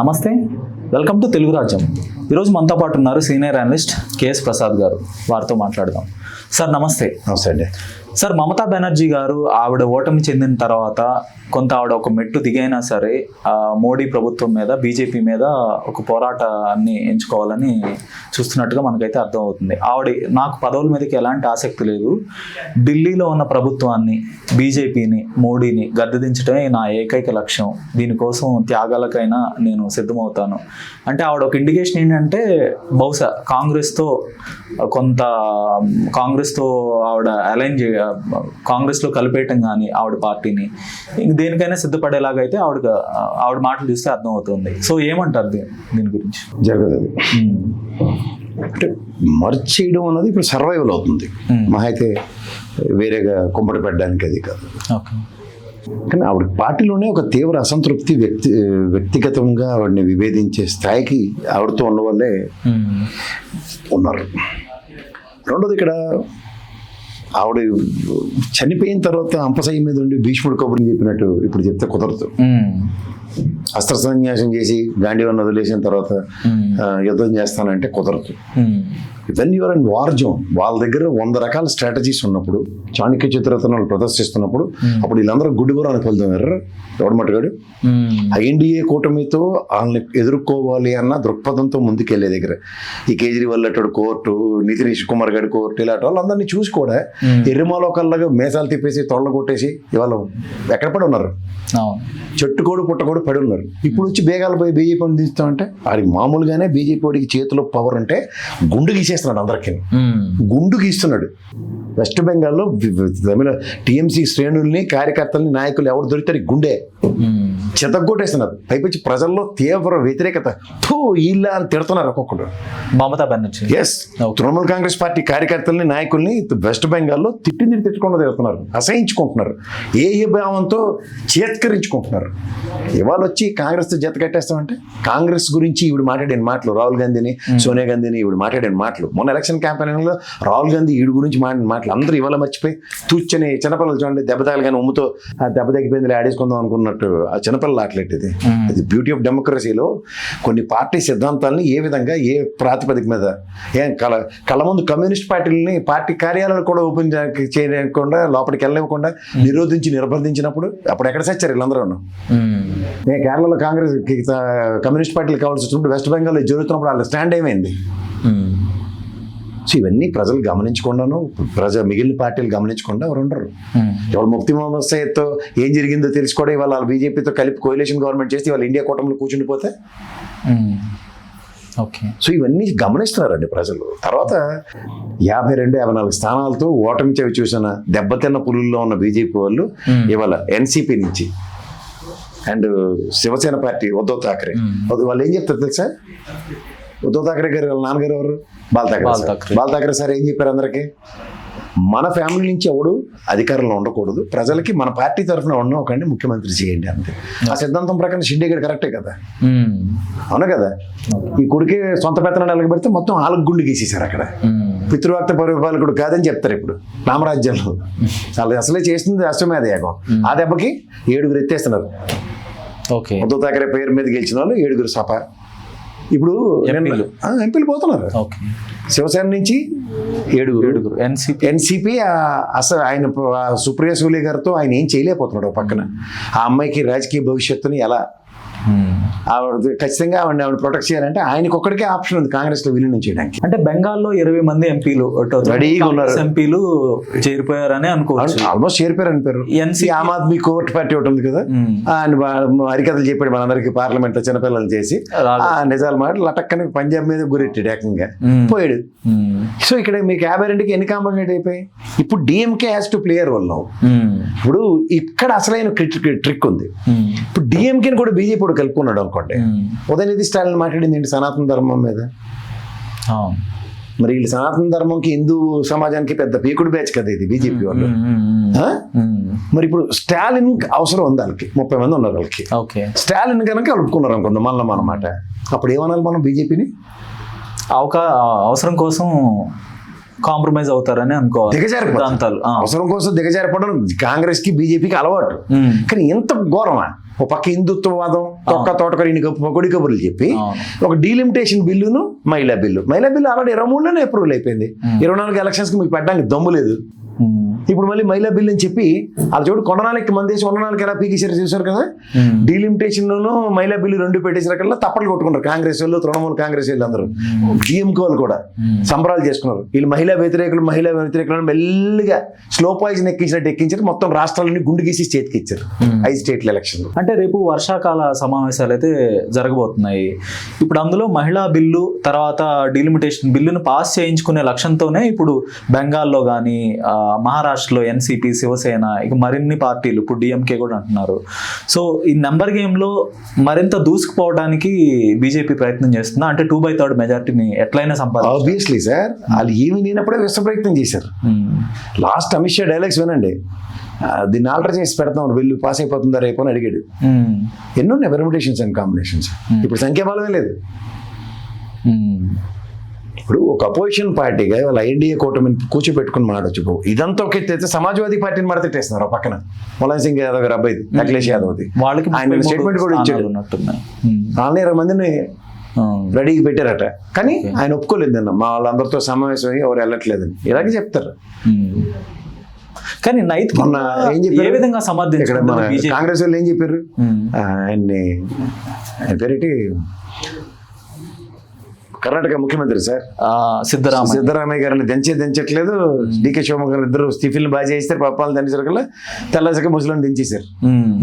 నమస్తే, welcome to Telugu రాజ్యం. ఈరోజు మనతో పాటు ఉన్నారు సీనియర్ అనలిస్ట్ కేఎస్ ప్రసాద్ గారు. వారితో మాట్లాడదాం. సార్ నమస్తే. నమస్తే అండి. సార్, మమతా బెనర్జీ గారు ఆవిడ ఓటమి చెందిన తర్వాత కొంత ఆవిడ ఒక మెట్టు దిగైనా సరే మోడీ ప్రభుత్వం మీద, బీజేపీ మీద ఒక పోరాటాన్ని ఎంచుకోవాలని చూస్తున్నట్టుగా మనకైతే అర్థమవుతుంది. నాకు పదవుల మీదకి ఎలాంటి ఆసక్తి లేదు, ఢిల్లీలో ఉన్న ప్రభుత్వాన్ని, బీజేపీని, మోడీని గద్దెదించడమే నా ఏకైక లక్ష్యం, దీనికోసం త్యాగాలకైనా నేను సిద్ధమవుతాను అంటే ఆవిడ ఒక ఇండికేషన్ ఏంటంటే బహుశా కాంగ్రెస్తో ఆవిడ అలైన్ కాంగ్రెస్లో కలిపేయటం కానీ ఆవిడ పార్టీని దేనికైనా సిద్ధపడేలాగా అయితే ఆవిడ మాటలు చూస్తే అర్థమవుతుంది. సో ఏమంటారు దీని గురించి? జరగదు అంటే మర్చి చేయడం అన్నది ఇప్పుడు సర్వైవల్ అవుతుంది. మా అయితే వేరేగా కుంపటి పెట్టడానికి అది కాదు. కానీ ఆవిడ పార్టీలోనే ఒక తీవ్ర అసంతృప్తి వ్యక్తిగతంగా ఆవిడని విభేదించే స్థాయికి ఆవిడతో ఉన్న వాళ్ళే ఉన్నారు. రెండోది, ఇక్కడ ఆవిడ చనిపోయిన తర్వాత అంపశయ్య మీద ఉండి భీష్ముడు కబుర్ని చెప్పినట్టు ఇప్పుడు చెప్తే కుదరదు. అస్త్ర సన్యాసం చేసి గాంధీవన్ వదిలేసిన తర్వాత యుద్ధం చేస్తానంటే కుదరదు. When you're and war zone, వాళ్ళ దగ్గర 100 రకాల స్ట్రాటజీస్ ఉన్నప్పుడు, చాణక్య చిత్రరత్నాలు ప్రదర్శిస్తున్నప్పుడు అప్పుడు వీళ్ళందరూ గుడ్డిగురాన్ని పొందుతారు. ఎవడు మట్టుగాడు ఎన్డీఏ కూటమితో వాళ్ళని ఎదుర్కోవాలి అన్న దృక్పథంతో ముందుకెళ్లే దగ్గర ఈ కేజ్రీవాల్ అటు కోర్టు, నితీష్ కుమార్ గారి కోర్టు, ఇలాంటి వాళ్ళందరినీ చూసి కూడా ఎర్రమాలోకల్లాగా మేసాలు తిప్పేసి తొళ్ళ కొట్టేసి ఇవాళ ఎక్కడ పడి ఉన్నారు, చెట్టుకోడు పుట్టకోడు పడి ఉన్నారు. ఇప్పుడు వచ్చి బేగాలు పోయి బీజేపీని తీస్తామంటే వాడికి మామూలుగానే బీజేపీ వాడికి చేతిలో పవర్ అంటే గుండు గీసేస్తున్నాడు, అందరికీ గుండు గీస్తున్నాడు. వెస్ట్ బెంగాల్లో తమిళ టీఎంసీ శ్రేణుల్ని, కార్యకర్తల్ని, నాయకులు ఎవరు దొరికితే గుండె చెతగొట్టేస్తున్నారు. పైపించి ప్రజల్లో తీవ్ర వ్యతిరేకత, ఇలా అని తిడుతున్నారు ఒక్కొక్కడు. మమతా బెనర్జీ తృణమూల్ కాంగ్రెస్ పార్టీ కార్యకర్తల్ని, నాయకుల్ని వెస్ట్ బెంగాల్లో తిట్టుకుండా తిడుతున్నారు, అసహించుకుంటున్నారు, ఏ భావంతో చేత్కరించుకుంటున్నారు. ఇవాళ వచ్చి కాంగ్రెస్తో జత కట్టేస్తామంటే కాంగ్రెస్ గురించి ఈవిడ మాట్లాడిన మాటలు, రాహుల్ గాంధీని, సోనియా గాంధీని ఈవిడ మాట్లాడిన మాటలు, మొన్న ఎలక్షన్ క్యాంపెయిన్లో రాహుల్ గాంధీ ఈవిడ గురించి మాట్లాడిన మాటలు అందరూ ఇవాళ మర్చిపోయి తూచని చిన్నపిల్లలు చూడండి, దెబ్బ తగలగానే ఉమ్ముతో ఆ దెబ్బ తగ్గిపోయింది ఆడేసుకుందాం అనుకున్నట్టు ఆ చిన్నపిల్లలు ఆటలెట్టేది. అది బ్యూటీ ఆఫ్ డెమోక్రసీలో కొన్ని పార్టీ సిద్ధాంతాలని ఏ విధంగా, ఏ ప్రాతిపదిక మీద, కళ్ళ ముందు కమ్యూనిస్ట్ పార్టీలని పార్టీ కార్యాలయాలు కూడా ఓపెన్ చేయకుండా, లోపలికి వెళ్ళనివ్వకుండా నిర్బంధించినప్పుడు అప్పుడు ఎక్కడ సచ్చారు వీళ్ళందరూ. నేను కేరళలో కాంగ్రెస్ కమ్యూనిస్ట్ పార్టీలు కావాల్సి వచ్చినప్పుడు వెస్ట్ బెంగాల్లో జరుగుతున్నప్పుడు వాళ్ళ స్టాండ్ ఏమైంది? సో ఇవన్నీ ప్రజలు గమనించకుండాను, మిగిలిన పార్టీలు గమనించకుండా ఎవరు ఉండరు. ఇవాళ ముఫ్తీ మొహమ్మద్ సయ్యద్తో ఏం జరిగిందో తెలుసుకోవడం, ఇవాళ వాళ్ళు బీజేపీతో కలిపి కోalition గవర్నమెంట్ చేసి వాళ్ళు ఇండియా కూటమిలో కూర్చుండిపోతే సో ఇవన్నీ గమనిస్తున్నారండి ప్రజలు. తర్వాత 52-54 స్థానాలతో ఓటమి చెవి చూసిన దెబ్బతిన్న పులుల్లో ఉన్న బీజేపీ వాళ్ళు ఇవాళ ఎన్సీపీ నుంచి అండ్ శివసేన పార్టీ ఉద్ధవ్ ఠాక్రే వాళ్ళు ఏం చెప్తారు తెలుసా? ఉద్ధవ్ ఠాక్రే గారు వాళ్ళ నాన్నగారు ఎవరు? బాల్ ఠాక్రే సార్ ఏం చెప్పారు అందరికి? మన ఫ్యామిలీ నుంచి ఎవడు అధికారంలో ఉండకూడదు, ప్రజలకి మన పార్టీ తరఫున ఒకరిని ముఖ్యమంత్రి చేయండి అంతే. ఆ సిద్ధాంతం ప్రకారం షిండే గారు కరెక్టే కదా, అవునా కదా? ఈ కొడుకే సొంత పెత్తనాలు ఎలగబెడితే మొత్తం ఆలకు గుండు గీసేశారు. అక్కడ పితృవాక్త పరిపాలకుడు కాదని చెప్తారు ఇప్పుడు రామరాజ్యంలో. వాళ్ళు అసలే చేస్తుంది అశ్వమేధయాగం. ఆ దెబ్బకి 7 ఎత్తేస్తున్నారు. ఉద్ధవ్ ఠాక్రే పేరు మీద గెలిచిన వాళ్ళు 7 సభ. ఇప్పుడు ఎంపీలు పోతున్నారు. శివసేన నుంచి 7 ఎన్సీపీ అసలు ఆయన సుప్రియ సూలే గారితో ఆయన ఏం చేయలేకపోతున్నాడు. పక్కన ఆ అమ్మాయికి రాజకీయ భవిష్యత్తుని ఎలా ఖచ్చితంగా ఆవిడ ప్రొటెక్ట్ చేయాలంటే ఆయనకు ఒక్కడికే ఆప్షన్ ఉంది కాంగ్రెస్ లో విలీనం చేయడానికి. అంటే బెంగాల్లో 20 మంది ఎంపీలు రెడీగా ఉన్నారు, ఎంపీలు చేరిపోయారని అనుకోవచ్చు. Almost చేరిపోయారు అనిపారు. Aam Aadmi court party ఒకటి ఉంది కదా, ఆయన హరికథలు చెప్పాడు మనందరికి పార్లమెంట్ లో చిన్నపిల్లలు చేసి, నిజాలు మాట లటక్కని పంజాబ్ మీద గురెట్టాడు ఏకంగా పోయాడు. సో ఇక్కడ మీకు 52కి ఎన్ని కాంపన్సేట్ అయిపోయి ఇప్పుడు డిఎంకే హ్యాస్ టు ప్లేయర్ వల్ల. ఇప్పుడు ఇక్కడ అసలైన ట్రిక్ ఉంది. ఇప్పుడు డిఎంకేని కూడా బీజేపీ కూడా కలుపుకున్నాడు అనుకోండి. ఉదయనిధి స్టాలిన్ మాట్లాడింది ఏంటి? సనాతన ధర్మం మీద. మరి వీళ్ళు సనాతన ధర్మంకి, హిందూ సమాజానికి పెద్ద పీకుడు బ్యాచ్ కదా ఇది బీజేపీ వాళ్ళు. మరి ఇప్పుడు స్టాలిన్ అవసరం ఉంది వాళ్ళకి, 30 మంది ఉన్నారు వాళ్ళకి. స్టాలిన్ కనుక కలుపుకున్నారు అనుకుందాం మనం అన్నమాట. అప్పుడు ఏమనాలి మనం బీజేపీని? అవసరం కోసం కాంప్రమైజ్ అవుతారని అనుకోవాలి. దిగజారిపోతారు. సిద్ధాంతాలు. అవసరం కోసం దిగజారిపోవడం కాంగ్రెస్ కి బీజేపీకి అలవాటు. కానీ ఎంత ఘోరమా, ఒక పక్క హిందుత్వవాదం, ఒక్క తోటకూర పొడి కబుర్లు చెప్పి ఒక డీలిమిటేషన్ బిల్లును మహిళా బిల్లు ఆల్రెడీ 23లోనే అప్రూవల్ అయిపోయింది. 24 ఎలక్షన్స్ కి మీకు పెట్టడానికి దమ్ము లేదు. ఇప్పుడు మళ్ళీ మహిళా బిల్లు అని చెప్పి వాళ్ళ చోటు కొండనాలకి మందేసి ఉండనాలకి ఎలా పీకేసారు చూసారు కదా. డీలిమిటేషన్ లోను మహిళా బిల్లు 2 పెట్టేసరికల్లా తప్పట్లు కొట్టుకుంటారు కాంగ్రెస్ వాళ్ళు, తృణమూల్ కాంగ్రెస్ వాళ్ళు అందరూ. డిఎంకే వాళ్ళు కూడా సంబరాలు చేసుకున్నారు. వీళ్ళు మహిళా వ్యతిరేకులు మెల్లిగా స్లో పాయిజన్ ఎక్కించారు. మొత్తం రాష్ట్రాలన్నీ గుండు గీసి చేతికి ఇచ్చారు 5 స్టేట్ల ఎలక్షన్లు. అంటే రేపు వర్షాకాల సమావేశాలు అయితే జరగబోతున్నాయి. ఇప్పుడు అందులో మహిళా బిల్లు తర్వాత డీలిమిటేషన్ బిల్లును పాస్ చేయించుకునే లక్ష్యంతోనే ఇప్పుడు బెంగాల్లో కానీ మహారాష్ట్రలో ఎన్సీపీ, శివసేన, ఇక మరిన్ని పార్టీలు, ఇప్పుడు డిఎంకే కూడా అంటున్నారు. సో ఈ నెంబర్ గేమ్లో మరింత దూసుకుపోవడానికి బీజేపీ ప్రయత్నం చేస్తుందా? అంటే 2/3 మెజార్టీని ఎట్లయినా సంపాదించాలి. ఆబ్వియస్లీ సార్, వాళ్ళు ఏమి లేనప్పుడే విశ్వ ప్రయత్నం చేశారు. లాస్ట్ అమిత్ షా డైలాగ్స్ వినండి, దీన్ని ఆల్టర్ చేసి పెడతాం, బిల్లు పాస్ అయిపోతుందా రేపు అని అడిగాడు. ఎన్నున్నాయి పెర్మిటేషన్స్ అండ్ కాంబినేషన్స్. ఇప్పుడు సంఖ్యాబలమే లేదు. ఇప్పుడు ఒక అపోజిషన్ పార్టీగా వాళ్ళ ఎన్డీఏ కూటమిని కూర్చోబెట్టుకుని మాట్లాడచ్చు. ఇదంతా ఒక ఎత్తైతే సమాజ్వాదీ పార్టీని మడతెట్టేస్తున్నారు పక్కన. ములాయం సింగ్ యాదవ్ గారు అబ్బాయి అఖిలేష్ యాదవ్ది, వాళ్ళకి ఆయన స్టేట్మెంట్ కూడా ఇచ్చాడు. 420 మందిని రెడీకి పెట్టారట, కానీ ఆయన ఒప్పుకోలేదన్న మా వాళ్ళందరితో సమావేశం అయ్యి ఎవరు వెళ్ళట్లేదని ఇలాగే చెప్తారు. కానీ మొన్న ఏం చెప్పారు, ఏ విధంగా సమర్థించారు కాంగ్రెస్ వాళ్ళు? ఏం చెప్పారు, ఆయన పేరేంటి, కర్ణాటక ముఖ్యమంత్రి సార్ సిద్ధరామయ్య గారిని దించట్లేదు. డీకే శివకుమార్ గారు ఇద్దరు స్టిఫిన్ బాగా చేస్తారు, పప్పాలు దంచేసరికల్లా తెల్లసరిక ముసలిని దించేశారు.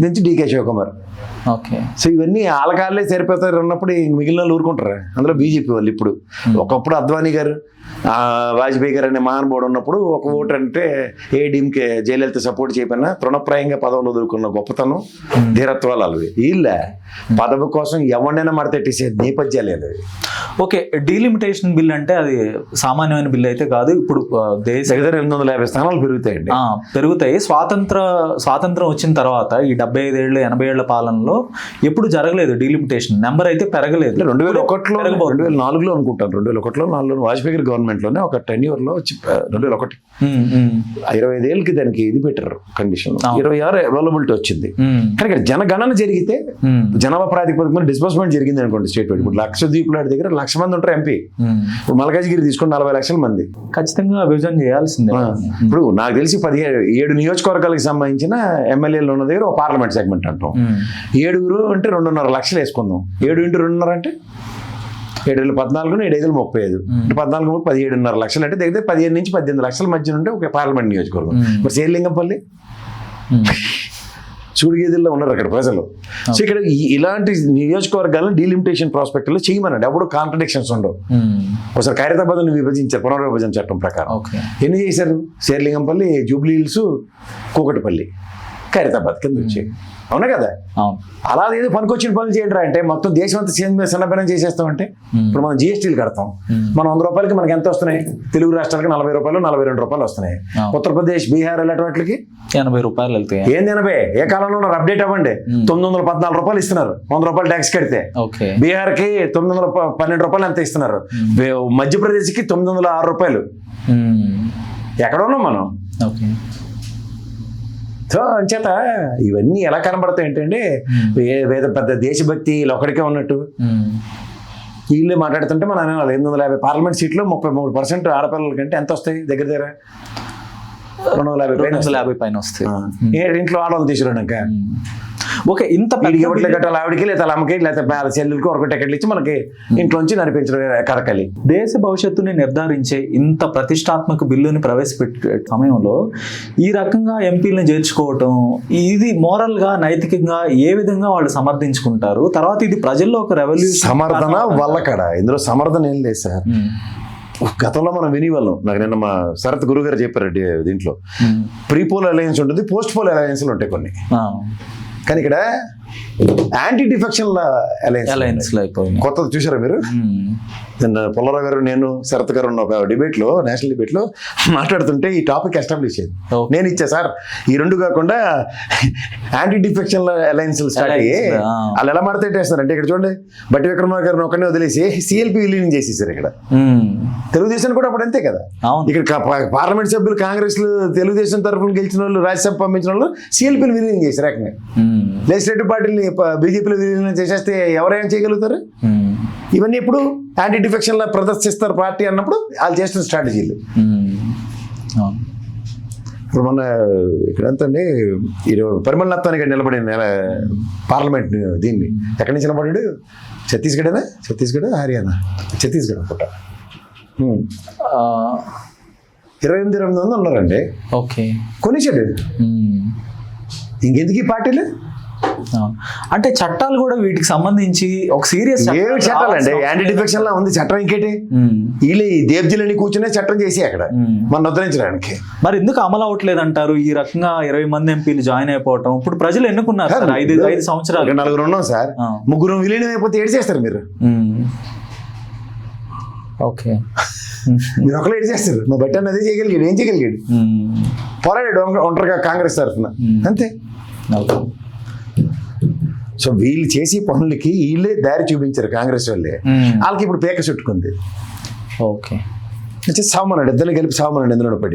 దించి డీకే శివకుమార్. సో ఇవన్నీ ఆలకాలే సరిపోతారు అన్నప్పుడు మిగిలిన వాళ్ళు ఊరుకుంటారు. అందులో బీజేపీ వాళ్ళు ఇప్పుడు, ఒకప్పుడు అద్వానీ గారు, వాజ్పేయి గారు అనే మహానుభావుడు ఉన్నప్పుడు ఒక ఓటు అంటే ఏడీఎంకే జయలలిత సపోర్ట్ చేయకపోయినా తృణప్రాయంగా పదవులు వదులుకున్న గొప్పతనం, ధీరత్వాలు అవి. వీళ్ళ పదవి కోసం ఎవరినైనా మడతెట్టేసే నేపథ్యాలు లేదు. ఓకే, డీలిమిటేషన్ బిల్ అంటే అది సామాన్యమైన బిల్ అయితే కాదు. ఇప్పుడు దగ్గర 850 స్థానాలు పెరుగుతాయండి. పెరుగుతాయి. స్వాతంత్రం వచ్చిన తర్వాత ఈ 75 ఏళ్ళు 80 ఏళ్ల పాలనలో ఎప్పుడు జరగలేదు డీలిమిటేషన్. నెంబర్ అయితే పెరగలేదు. 2001లో 2004లో అనుకుంటాను, 2001లో 4లో వాజ్పేయి గారి గవర్నమెంట్ లోనే ఒక టెన్యూర్ లో 2001 25 ఏళ్ళకి దానికి ఇది పెట్టారు కండిషన్. 26 అవైలబిలిటీ వచ్చింది. కానీ ఇక్కడ జనగణన జరిగితే జనాభా ప్రాతిపదికన డిస్బర్స్మెంట్ జరిగింది అనుకోండి స్టేట్. ఇప్పుడు లక్షద్వీప్ దగ్గర 1,00,000 మంది ఉంటారు ఎంపీ. ఇప్పుడు మల్కాజ్గిరి తీసుకుని 40 లక్షల మంది. ఖచ్చితంగా విభజన చేయాల్సిందే. ఇప్పుడు నాకు తెలిసి 17 నియోజకవర్గాలకు సంబంధించిన ఎమ్మెల్యేలు ఉన్న దగ్గర ఒక పార్లమెంట్ సెగ్మెంట్ అంటాం. 7 అంటే 2.5 లక్షలు వేసుకుందాం. 7 × 2.5 అంటే 7 14 7 35 14 17.5 లక్షలు అంటే దగ్గర 15 నుంచి 18 లక్షల మధ్య ఉంటే ఒక పార్లమెంట్ నియోజకవర్గం. మరి శేర్లింగంపల్లి చూడిగేదిల్లో ఉన్నారు అక్కడ ప్రజలు. సో ఇక్కడ ఇలాంటి నియోజకవర్గాలను డీలిమిటేషన్ ప్రాస్పెక్ట్ లో చేయమనండి, అప్పుడు కాంట్రడిక్షన్స్ ఉండవు. ఒకసారి ఖైరతాబాద్ విభజించారు పునర్విభజన చట్టం ప్రకారం. ఎన్ని చేశారు? శేర్లింగంపల్లి, జూబ్లీ హిల్స్, కూకట్పల్లి, ఖైరతాబాద్ కింద వచ్చాయి. అవునా కదా? అలా ఏదో పనికొచ్చిన పనులు చేయండి అంటే మొత్తం దేశం అంతా సన్నబెనం చేసేస్తామంటే ఇప్పుడు మనం జిఎస్టీలు కడతాం. మనం 100 రూపాయలకి మనకి ఎంత వస్తున్నాయి? తెలుగు రాష్ట్రాలకి 40 రూపాయలు 42 రూపాయలు వస్తున్నాయి. ఉత్తరప్రదేశ్, బీహార్ ఇలాంటి 80 రూపాయలు వెళ్తాయి. ఏంది 80? ఏ కాలంలో ఉన్నారు? అప్డేట్ అవ్వండి. 914 రూపాయలు ఇస్తున్నారు 100 రూపాయలు ట్యాక్స్ కడితే. బీహార్ కి 912 రూపాయలు ఎంత ఇస్తున్నారు. మధ్యప్రదేశ్ కి 906 రూపాయలు. ఎక్కడ ఉన్నాం మనం? సో అంచేత ఇవన్నీ ఎలా కనబడతాయి ఏంటంటే వేద పెద్ద దేశభక్తి ఒకడికే ఉన్నట్టు వీళ్ళే మాట్లాడుతుంటే మనం 850 పార్లమెంట్ సీట్లు 33% ఆడపిల్లల కంటే ఎంత వస్తాయి? దగ్గర 250 పైన వస్తాయి. ఇంట్లో ఆడవాళ్ళు తీసుకురాక ఓకే, ఇంత ఓట్లు కట్టాలి ఆవిడికి, లేదా అమ్మకి, లేదా చెల్లెలకి ఒక టికెట్లు ఇచ్చి మనకి ఇంట్లోంచి నడిపించడం కరకలి. దేశ భవిష్యత్తుని నిర్ధారించే ఇంత ప్రతిష్టాత్మక బిల్లుని ప్రవేశపెట్టే సమయంలో ఈ రకంగా ఎంపీలను చేర్చుకోవటం, ఇది మోరల్ గా నైతికంగా ఏ విధంగా వాళ్ళు సమర్థించుకుంటారు? తర్వాత ఇది ప్రజల్లో ఒక రెవల్యూషన్ సమర్థన వల్ల కదా. ఇందులో సమర్థన ఏం లేదు సార్. గతంలో మనం వినివాళ్ళం. నాకు నిన్న మా శరత్ గురువు గారు చెప్పారు దీంట్లో ప్రీ పోల్ అలయన్స్ ఉంటుంది, పోస్ట్ పోల్ అలయన్స్లు ఉంటాయి కొన్ని. కానీ ఇక్కడ యాంటీ డిఫెక్షన్ అలయన్స్ లో అయిపోయింది. కొత్తది చూసారా మీరు? నిన్న పుల్లారావు గారు, నేను, శరత్ గారు ఉన్న ఒక డిబేట్లో, నేషనల్ డిబేట్లో మాట్లాడుతుంటే ఈ టాపిక్ ఎస్టాబ్లిష్ అయింది. నేను ఇచ్చా సార్, ఈ రెండు కాకుండా యాంటీ డిఫెక్షన్ అలయన్స్ స్టార్ట్ అయ్యి వాళ్ళు ఎలా మాట్లాడేస్తారు అంటే, ఇక్కడ చూడండి, బట్టి విక్రమార్క గారిని ఒకనే వదిలేసి సిఎల్పి విలీనం చేసేసారు. ఇక్కడ తెలుగుదేశం కూడా అప్పుడు అంతే కదా. ఇక్కడ పార్లమెంట్ సభ్యులు కాంగ్రెస్ తెలుగుదేశం తరఫున గెలిచిన వాళ్ళు, రాజ్యసభ పంపించిన వాళ్ళు సిఎల్పిని విలీనం చేశారు. ఏకంగా లెజిస్లేటివ్ పార్టీని బీజేపీలో విలీనం చేసేస్తే ఎవరైనా చేయగలుగుతారు? ఇవన్నీ ఇప్పుడు యాంటీ డిఫెక్షన్ లా ప్రదర్శిస్తారు పార్టీ అన్నప్పుడు వాళ్ళు చేస్తున్న స్ట్రాటజీలు. ఇప్పుడు మన ఇక్కడంతా పరిమళ నత్వానికి నిలబడిన పార్లమెంట్ దీన్ని ఎక్కడి నుంచి నిలబడాడు? ఛత్తీస్గఢ్ హర్యానా, ఛత్తీస్గఢ్ అనుకుంటా. 28,800 ఉన్నారండి. ఓకే, కొనిచ్చాడు. ఇంకెందుకు ఈ పార్టీలు? అంటే చట్టాలు కూడా వీటికి సంబంధించి ఒక సీరియస్ చట్టాలండి. యాంటీ డిఫెక్షన్ లా ఉంది చట్టం. ఇంకేంటి వీళ్ళు ఈ దేబ్జీలని కూర్చునే చట్టం చేసి అక్కడ మన ఉద్ధరించడానికి. మరి ఎందుకు అమలు అవ్వట్లేదు అంటారు? ఈ రకంగా 20 మంది ఎంపీలు జాయిన్ అయిపోవటం. ఇప్పుడు ప్రజలు ఎన్నుకున్నారు సార్, 5 సంవత్సరాలు. 4 ఉన్నాం సార్, 3 విలీనం అయిపోతే ఏడు చేస్తారు మీరు. ఓకే, మీరు ఒకళ్ళు ఏడు చేస్తారు. మా బట్టి అన్నది చేయగలిగాడు, ఏం చేయగలిగాడు? పోరాడాడు ఒంటరిగా కాంగ్రెస్ తరఫున, అంతే. సో వీళ్ళు చేసే పనులకి వీళ్ళే దారి చూపించారు కాంగ్రెస్ వాళ్ళే. వాళ్ళకి ఇప్పుడు పేక చుట్టుకుంది. ఓకే, సామాన్యుడు ఇద్దరిని కలిపి సామాన్యుడు ఎందులో పడి